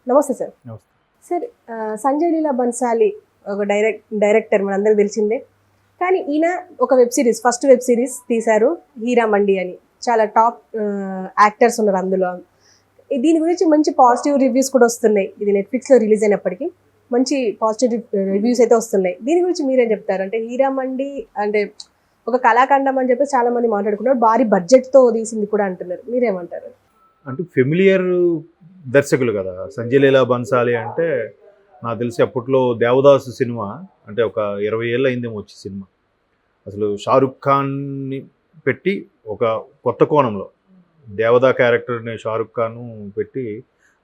నమస్తే సార్. నమస్తే. సార్ సంజయ్ లీలా బన్సాలి ఒక డైరెక్టర్ మనందరికి తెలిసిందే. కానీ ఈయన ఒక ఫస్ట్ వెబ్ సిరీస్ తీశారు, హీరా మండి అని. చాలా టాప్ యాక్టర్స్ ఉన్నారు అందులో. దీని గురించి మంచి పాజిటివ్ రివ్యూస్ కూడా వస్తున్నాయి. ఇది నెట్ఫ్లిక్స్లో రిలీజ్ అయినప్పటికీ మంచి పాజిటివ్ రివ్యూస్ అయితే వస్తున్నాయి. దీని గురించి మీరేం చెప్తారు? అంటే హీరా మండి అంటే ఒక కళాఖండం అని చెప్పి చాలా మంది మాట్లాడుకున్నారు, భారీ బడ్జెట్తో తీసింది కూడా అంటున్నారు. మీరేమంటారు? అంటే ఫెమిలియర్ దర్శకులు కదా సంజయ్ లీలా బన్సాలి అంటే. నాకు తెలిసి అప్పట్లో దేవదాసు సినిమా అంటే ఒక 20 ఏళ్ళు అయిందేమో వచ్చి సినిమా. అసలు షారుఖ్ ఖాన్ని పెట్టి ఒక కొత్త కోణంలో దేవదా క్యారెక్టర్ని షారుఖ్ ఖాన్ పెట్టి,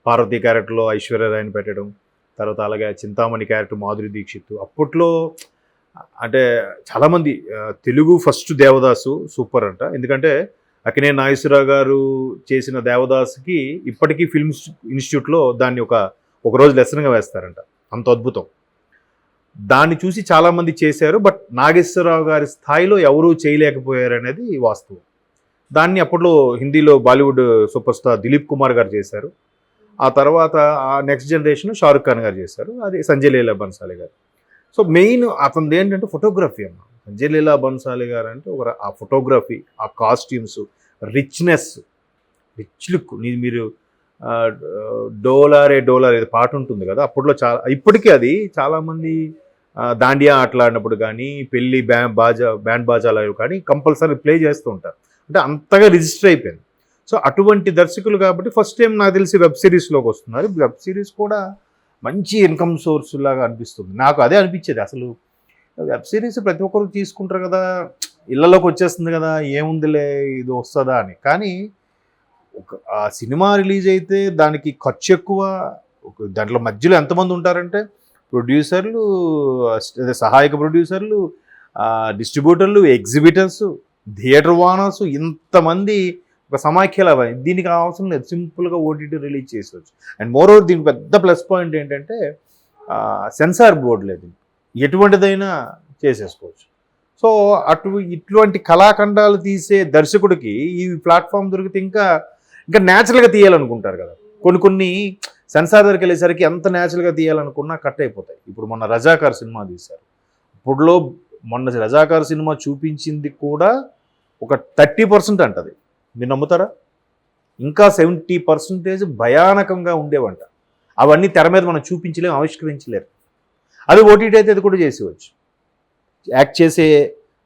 పార్వతీ క్యారెక్టర్లో ఐశ్వర్య రాయ్ని పెట్టడం, తర్వాత అలాగే చింతామణి క్యారెక్టర్ మాధురి దీక్షిత్. అప్పట్లో అంటే చాలామంది తెలుగు ఫస్ట్ దేవదాసు సూపర్ అంట. ఎందుకంటే అక్కినేని నాగేశ్వరరావు గారు చేసిన దేవదాసుకి ఇప్పటికీ ఫిల్మ్ ఇన్స్టిట్యూట్లో దాన్ని ఒక రోజు లెసన్గా వేస్తారంట. అంత అద్భుతం. దాన్ని చూసి చాలామంది చేశారు, బట్ నాగేశ్వరరావు గారి స్థాయిలో ఎవరూ చేయలేకపోయారు అనేది వాస్తవం. దాన్ని అప్పట్లో హిందీలో బాలీవుడ్ సూపర్ స్టార్ దిలీప్ కుమార్ గారు చేశారు. ఆ తర్వాత ఆ నెక్స్ట్ జనరేషన్ షారుఖ్ ఖాన్ గారు చేశారు, అది సంజయ్ లీలా బన్సాలి గారు. సో మెయిన్ అతనిది ఏంటంటే ఫోటోగ్రఫీ అమ్మ. సంజయ్ లీలా బన్సాలి గారు అంటే ఆ ఫోటోగ్రఫీ, ఆ కాస్ట్యూమ్స్, రిచ్ లుక్. మీరు డోలారే డోలార్ ఏదో పాట ఉంటుంది కదా, అప్పట్లో ఇప్పటికీ అది చాలామంది దాండియా ఆటలాడినప్పుడు కానీ, పెళ్ళి బ్యాండ్ బాజాలు కానీ కంపల్సరీ ప్లే చేస్తూ ఉంటారు. అంటే అంతగా రిజిస్టర్ అయిపోయింది. సో అటువంటి దర్శకులు కాబట్టి ఫస్ట్ టైం నాకు తెలిసి వెబ్ సిరీస్లోకి వస్తున్నారు. వెబ్ సిరీస్ కూడా మంచి ఇన్కమ్ సోర్స్ లాగా అనిపిస్తుంది నాకు. అదే అనిపించేది. అసలు వెబ్ సిరీస్ ప్రతి ఒక్కరు తీసుకుంటారు కదా, ఇళ్లలోకి వచ్చేస్తుంది కదా, ఏముందిలే ఇది వస్తుందా అని. కానీ ఆ సినిమా రిలీజ్ అయితే దానికి ఖర్చు ఎక్కువ. దాంట్లో మధ్యలో ఎంతమంది ఉంటారంటే ప్రొడ్యూసర్లు, సహాయక ప్రొడ్యూసర్లు, డిస్ట్రిబ్యూటర్లు, ఎగ్జిబిటర్స్, థియేటర్ ఓనర్స్, ఇంతమంది ఒక సమాఖ్యలా. దీనికి అవసరం లేదు, సింపుల్గా ఓటీటీ రిలీజ్ చేసేవచ్చు. అండ్ మోర్ ఓవర్ దీనికి పెద్ద ప్లస్ పాయింట్ ఏంటంటే సెన్సార్ బోర్డు లేదు, ఎటువంటిదైనా చేసేసుకోవచ్చు. సో ఇటువంటి కళాఖండాలు తీసే దర్శకుడికి ఈ ప్లాట్ఫామ్ దొరికితే ఇంకా న్యాచురల్గా తీయాలనుకుంటారు కదా. కొన్ని సెన్సార్ దగ్గరికి వెళ్ళేసరికి ఎంత న్యాచురల్గా తీయాలనుకున్నా కట్ అయిపోతాయి. ఇప్పుడు మొన్న రజాకార్ సినిమా తీశారు. ఇప్పుడులో మొన్న రజాకార్ సినిమా చూపించింది కూడా ఒక 30% అంటది. మీరు నమ్ముతారా? ఇంకా 70% భయానకంగా ఉండేవంట. అవన్నీ తెర మీద మనం చూపించలేము, ఆవిష్కరించలేరు. అది ఓటీటీ అయితే అది కూడా చేసేవచ్చు. యాక్ట్ చేసే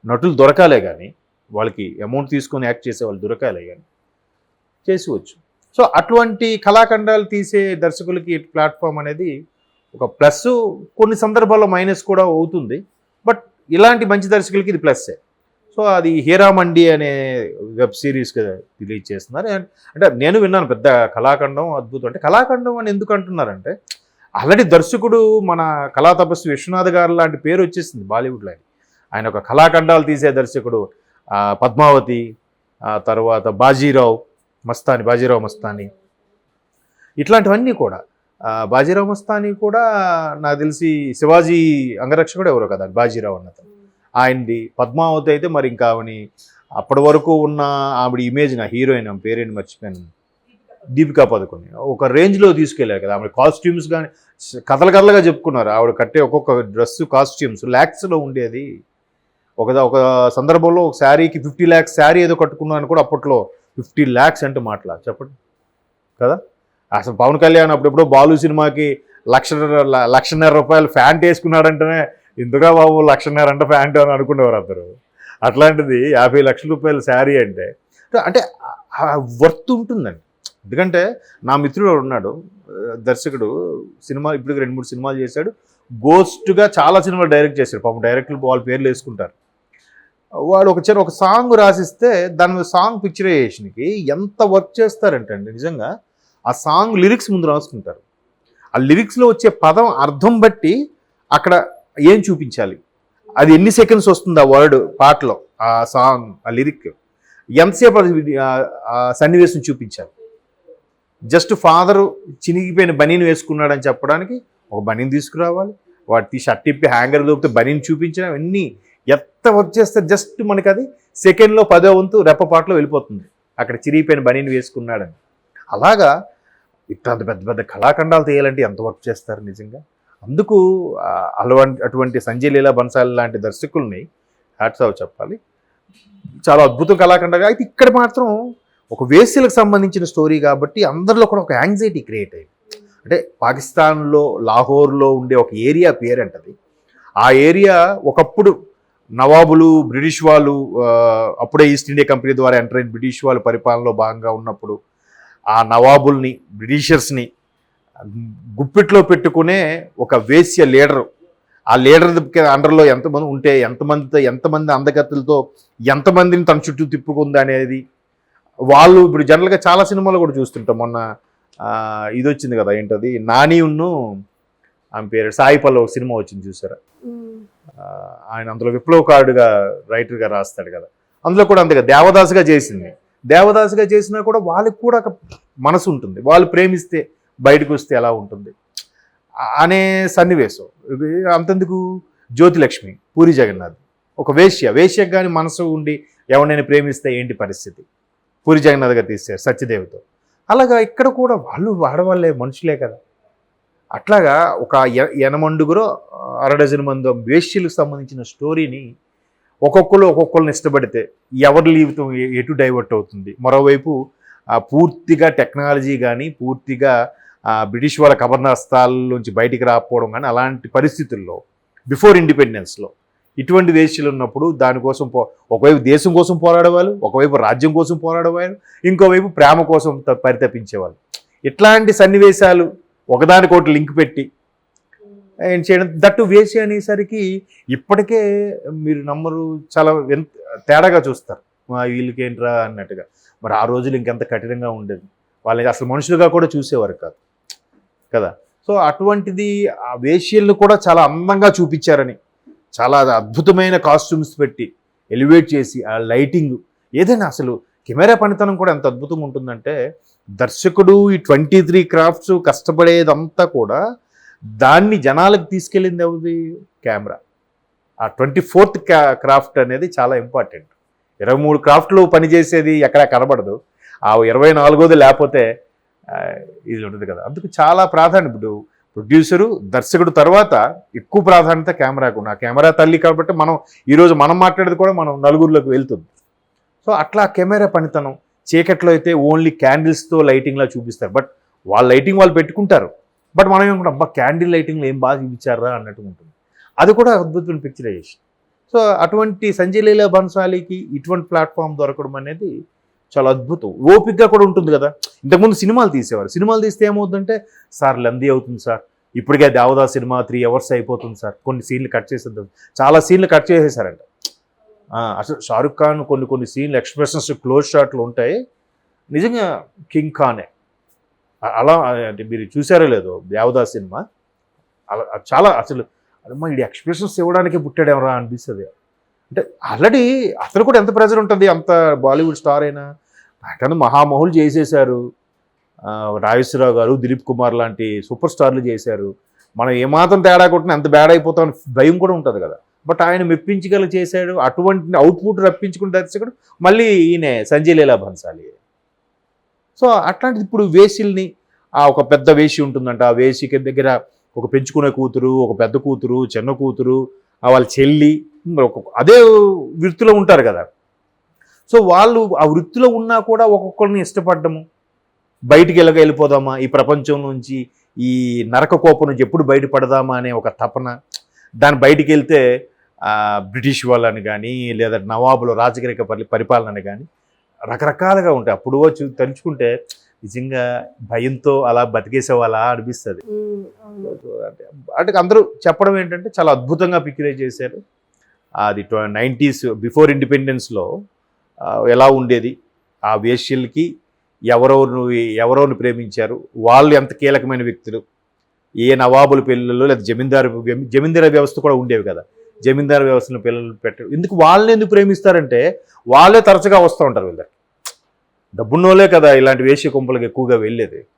నటులు దొరకాలే కానీ, వాళ్ళకి అమౌంట్ తీసుకొని యాక్ట్ చేసే వాళ్ళు దొరకాలే కానీ చేసేవచ్చు. సో అటువంటి కళాఖండాలు తీసే దర్శకులకి ప్లాట్ఫామ్ అనేది ఒక ప్లస్, కొన్ని సందర్భాల్లో మైనస్ కూడా అవుతుంది. బట్ ఇలాంటి మంచి దర్శకులకి ఇది ప్లస్సే. సో అది హీరా మండి అనే వెబ్ సిరీస్ రిలీజ్ చేస్తున్నారు. అంటే నేను విన్నాను, పెద్ద కళాఖండం అద్భుతం. అంటే కళాఖండం అని ఎందుకు అంటున్నారంటే, ఆల్రెడీ దర్శకుడు మన కళా తపస్వి విశ్వనాథ్ గారు లాంటి పేరు వచ్చేసింది బాలీవుడ్లో. ఆయన ఒక కళాఖండాలు తీసే దర్శకుడు. పద్మావతి, తర్వాత బాజీరావు మస్తాని, ఇట్లాంటివన్నీ కూడా. బాజీరావు మస్తాని కూడా నాకు తెలిసి శివాజీ అంగరక్షకుడు ఎవరో కదా బాజీరావు అన్నతను, ఆయనది. పద్మావతి అయితే మరి ఇంకా ఆవిని అప్పటి వరకు ఉన్న ఆవిడ ఇమేజ్, నా హీరోయిన్ ఆమె పేరేంటి మర్చిపోయాను, దీపికా పదుకొని ఒక రేంజ్లో తీసుకెళ్ళారు కదా. ఆవిడ కాస్ట్యూమ్స్ కానీ కథలుగా చెప్పుకున్నారు. ఆవిడ కట్టే ఒక్కొక్క డ్రెస్ కాస్ట్యూమ్స్ ల్యాక్స్లో ఉండేది. ఒక సందర్భంలో ఒక శారీకి 50 lakhs శారీ ఏదో కట్టుకున్నాను కూడా అప్పట్లో. 50 lakhs అంటే మాటలా చెప్పండి కదా. అసలు పవన్ కళ్యాణ్ అప్పుడెప్పుడో బాలు సినిమాకి 1,50,000 రూపాయలు ఫ్యాంట్ వేసుకున్నాడంటేనే, ఇందుగా బాబు 1,50,000 అంటే ఫ్యాంట్ అని అనుకునేవారు అందరూ. అట్లాంటిది 50 లక్షల రూపాయల శారీ అంటే వర్త్ ఉంటుందండి. ఎందుకంటే నా మిత్రుడు ఉన్నాడు దర్శకుడు, సినిమా ఇప్పుడు 2-3 సినిమాలు చేశాడు. గోస్ట్గా చాలా సినిమాలు డైరెక్ట్ చేశాడు. పాపం డైరెక్టర్లు వాళ్ళ పేర్లు వేసుకుంటారు. వాడు ఒక సాంగ్ రాసిస్తే దాని మీద సాంగ్ పిక్చరైజేషన్కి ఎంత వర్క్ చేస్తారంటే అండి, నిజంగా ఆ సాంగ్ లిరిక్స్ ముందు రాసుకుంటారు. ఆ లిరిక్స్లో వచ్చే పదం అర్థం బట్టి అక్కడ ఏం చూపించాలి, అది ఎన్ని సెకండ్స్ వస్తుంది ఆ వర్డ్ పాటలో, ఆ సాంగ్ ఆ లిరిక్ ఎంతసేపు ఆ సన్నివేశం చూపించాలి. జస్ట్ ఫాదరు చినిగిపోయిన బనీని వేసుకున్నాడని చెప్పడానికి ఒక బనీని తీసుకురావాలి, వాటి షర్ట్ ఇప్పి హ్యాంగర్ దొరికితే బనీని చూపించడం, అన్నీ ఎంత వర్క్ చేస్తే జస్ట్ మనకి అది సెకండ్లో 10వ వంతు రెప్పపాట్లో వెళ్ళిపోతుంది అక్కడ చిరిగిపోయిన బనీని వేసుకున్నాడని. అలాగా ఇట్లాంటి పెద్ద పెద్ద కళాఖండాలు తీయాలంటే ఎంత వర్క్ చేస్తారు నిజంగా. అందుకు అటువంటి సంజయ్ లీలా బన్సాలి లాంటి దర్శకుల్ని హ్యాట్స్ ఆఫ్ చెప్పాలి. చాలా అద్భుతం కళాఖండగా. అయితే ఇక్కడ మాత్రం ఒక వేశ్యలకు సంబంధించిన స్టోరీ కాబట్టి అందరిలో కూడా ఒక యాంగ్జైటీ క్రియేట్ అయింది. అంటే పాకిస్తాన్లో లాహోర్లో ఉండే ఒక ఏరియా పేరంటది. ఆ ఏరియా ఒకప్పుడు నవాబులు బ్రిటిష్ వాళ్ళు అప్పుడే ఈస్ట్ ఇండియా కంపెనీ ద్వారా ఎంటర్ అయిన బ్రిటిష్ వాళ్ళు పరిపాలనలో భాగంగా ఉన్నప్పుడు ఆ నవాబుల్ని బ్రిటిషర్స్ని గుప్పిట్లో పెట్టుకునే ఒక వేశ్య లీడరు, ఆ లీడర్ అండర్లో ఎంతమంది ఉంటే ఎంతమంది అందగత్తులతో ఎంతమందిని తన చుట్టూ తిప్పుకుంది అనేది వాళ్ళు ఇప్పుడు జనరల్గా చాలా సినిమాలు కూడా చూస్తుంటాం. మొన్న ఇది వచ్చింది కదా, ఏంటది, నాని ఉన్ను ఆమె పేరు సాయి పల్లవి సినిమా వచ్చింది చూసారా, ఆయన అందులో విప్లవకారుడుగా రైటర్గా రాస్తాడు కదా, అందులో కూడా అంతేగా దేవదాసుగా చేసింది. దేవదాసుగా చేసినా కూడా వాళ్ళకి కూడా ఒక మనసు ఉంటుంది, వాళ్ళు ప్రేమిస్తే బయటకు వస్తే ఎలా ఉంటుంది అనే సన్నివేశం. అంతెందుకు జ్యోతిలక్ష్మి పూరి జగన్నాథ్ ఒక వేశ్యకు కానీ మనసు ఉండి ఎవరినైనా ప్రేమిస్తే ఏంటి పరిస్థితి, పూరి జగన్నాథ్ గారు తీశారు సత్యదేవితో. అలాగా ఇక్కడ కూడా వాళ్ళు ఆడవాళ్ళే, మనుషులే కదా. అట్లాగా ఒక 80 అరడజన్ మంది వేశ్యలకు సంబంధించిన స్టోరీని ఒక్కొక్కరిని ఇష్టపడితే ఎవరి జీవితం ఎటు డైవర్ట్ అవుతుంది. మరోవైపు పూర్తిగా టెక్నాలజీ కానీ పూర్తిగా బ్రిటిష్ వాళ్ళ కబర్నాస్తాల్లోంచి బయటికి రాకపోవడం కానీ అలాంటి పరిస్థితుల్లో బిఫోర్ ఇండిపెండెన్స్లో ఇటువంటి వేశ్యలు ఉన్నప్పుడు దానికోసం ఒకవైపు దేశం కోసం పోరాడేవాళ్ళు, ఒకవైపు రాజ్యం కోసం పోరాడేవాళ్ళు, ఇంకోవైపు ప్రేమ కోసం పరితపించేవాళ్ళు. ఇట్లాంటి సన్నివేశాలు ఒకదానికొకటి లింక్ పెట్టి ఏం చేయడం, దట్టు వేశ్య అనేసరికి ఇప్పటికే మీరు నమ్మరు చాలా తేడాగా చూస్తారు, వీళ్ళకి ఏంట్రా అన్నట్టుగా. మరి ఆ రోజులు ఇంకెంత కఠినంగా ఉండేది, వాళ్ళని అసలు మనుషులుగా కూడా చూసేవారు కాదు కదా. సో అటువంటిది ఆ వేశ్యలను కూడా చాలా అందంగా చూపించారని, చాలా అద్భుతమైన కాస్ట్యూమ్స్ పెట్టి ఎలివేట్ చేసి ఆ లైటింగ్ ఏదైనా అసలు కెమెరా పనితనం కూడా ఎంత అద్భుతంగా ఉంటుందంటే, దర్శకుడు ఈ 23 క్రాఫ్ట్స్ కష్టపడేదంతా కూడా దాన్ని జనాలకు తీసుకెళ్ళింది ఎవరిది, కెమెరా. ఆ 24th క్రాఫ్ట్ అనేది చాలా ఇంపార్టెంట్. 23 క్రాఫ్ట్లు పనిచేసేది ఎక్కడ కనబడదు, ఆ 24ది లేకపోతే ఇది ఉంటుంది కదా. అందుకు చాలా ప్రాధాన్యత, ఇప్పుడు ప్రొడ్యూసరు దర్శకుడు తర్వాత ఎక్కువ ప్రాధాన్యత కెమెరాకు. ఆ కెమెరా తల్లి కాబట్టి ఈరోజు మనం మాట్లాడేది కూడా మనం నలుగురిలోకి వెళ్తుంది. సో అట్లా కెమెరా పనితనం. చీకట్లో అయితే ఓన్లీ క్యాండిల్స్తో లైటింగ్లా చూపిస్తారు, బట్ వాళ్ళ లైటింగ్ వాళ్ళు పెట్టుకుంటారు, బట్ మనం ఏమనుకుంటాం అబ్బా క్యాండిల్ లైటింగ్లో ఏం బాగా చూపించారా అన్నట్టు ఉంటుంది. అది కూడా అద్భుతమైన పిక్చరైజేషన్. సో అటువంటి సంజయ్ లీలా బన్సాలీకి ఇటువంటి ప్లాట్ఫామ్ దొరకడం అనేది చాలా అద్భుతం. ఓపికగా కూడా ఉంటుంది కదా. ఇంతకుముందు సినిమాలు తీసేవారు, సినిమాలు తీస్తే ఏమవుతుందంటే సార్ లెందీ అవుతుంది సార్, ఇప్పటికే దేవదాస్ సినిమా 3 hours అయిపోతుంది సార్, కొన్ని సీన్లు కట్ చేసేద్దాం, చాలా సీన్లు కట్ చేసేసారంట. అసలు షారుఖ్ ఖాన్ కొన్ని సీన్లు ఎక్స్ప్రెషన్స్ క్లోజ్ షాట్లు ఉంటాయి, నిజంగా కింగ్ ఖానే. అలా అంటే మీరు చూసారో లేదో దేవదాస్ సినిమా, అలా చాలా అసలు అమ్మా ఇది ఎక్స్ప్రెషన్స్ ఇవ్వడానికే పుట్టాడేమరా అనిపిస్తుంది. అంటే ఆల్రెడీ అతను కూడా ఎంత ప్రెజర్ ఉంటుంది, అంత బాలీవుడ్ స్టార్ అయినా అతను మహామహులు చేసేశారు. నాగేశ్వరరావు గారు, దిలీప్ కుమార్ లాంటి సూపర్ స్టార్లు చేశారు. మనం ఏమాత్రం తేడా కొట్టినా ఎంత బ్యాడ్ అయిపోతామని భయం కూడా ఉంటుంది కదా. బట్ ఆయన మెప్పించగల చేశాడు, అటువంటి అవుట్పుట్ రప్పించుకున్న దర్శకుడు మళ్ళీ ఈయన సంజయ్ లీలా బన్సాలి. సో అట్లాంటిది ఇప్పుడు వేశ్యల్ని ఒక పెద్ద వేసి ఉంటుందంట, ఆ వేసికి దగ్గర ఒక పెంచుకునే కూతురు, ఒక పెద్ద కూతురు, చిన్న కూతురు, వాళ్ళ చెల్లి అదే వృత్తిలో ఉంటారు కదా. సో వాళ్ళు ఆ వృత్తిలో ఉన్నా కూడా ఒక్కొక్కరిని ఇష్టపడ్డము, బయటికి వెళ్ళిపోదామా ఈ ప్రపంచం నుంచి, ఈ నరక కోపం నుంచి ఎప్పుడు బయటపడదామా అనే ఒక తపన. దాని బయటికి వెళ్తే బ్రిటిష్ వాళ్ళని కానీ లేదా నవాబులు రాజకీయ పరిపాలన కానీ రకరకాలుగా ఉంటాయి. అప్పుడు వచ్చి తలుచుకుంటే నిజంగా భయంతో అలా బతికేసేవాళ్ళ అనిపిస్తుంది. అంటే అందరూ చెప్పడం ఏంటంటే చాలా అద్భుతంగా పిక్చరైజ్ చేశారు. అది 90s బిఫోర్ ఇండిపెండెన్స్లో ఎలా ఉండేది, ఆ వేశ్యలకి ఎవరెవరిని ప్రేమించారు, వాళ్ళు ఎంత కీలకమైన వ్యక్తులు, ఏ నవాబుల పిల్లలు లేదా జమీందారు వ్యవస్థ కూడా ఉండేవి కదా, జమీందారు వ్యవస్థను పిల్లలు పెట్టరు. వాళ్ళని ఎందుకు ప్రేమిస్తారంటే వాళ్ళే తరచుగా వస్తూ ఉంటారు, వీళ్ళకి డబ్బున్నోళ్ళే కదా ఇలాంటి వేశ్య కుంపలకు ఎక్కువగా వెళ్ళేది.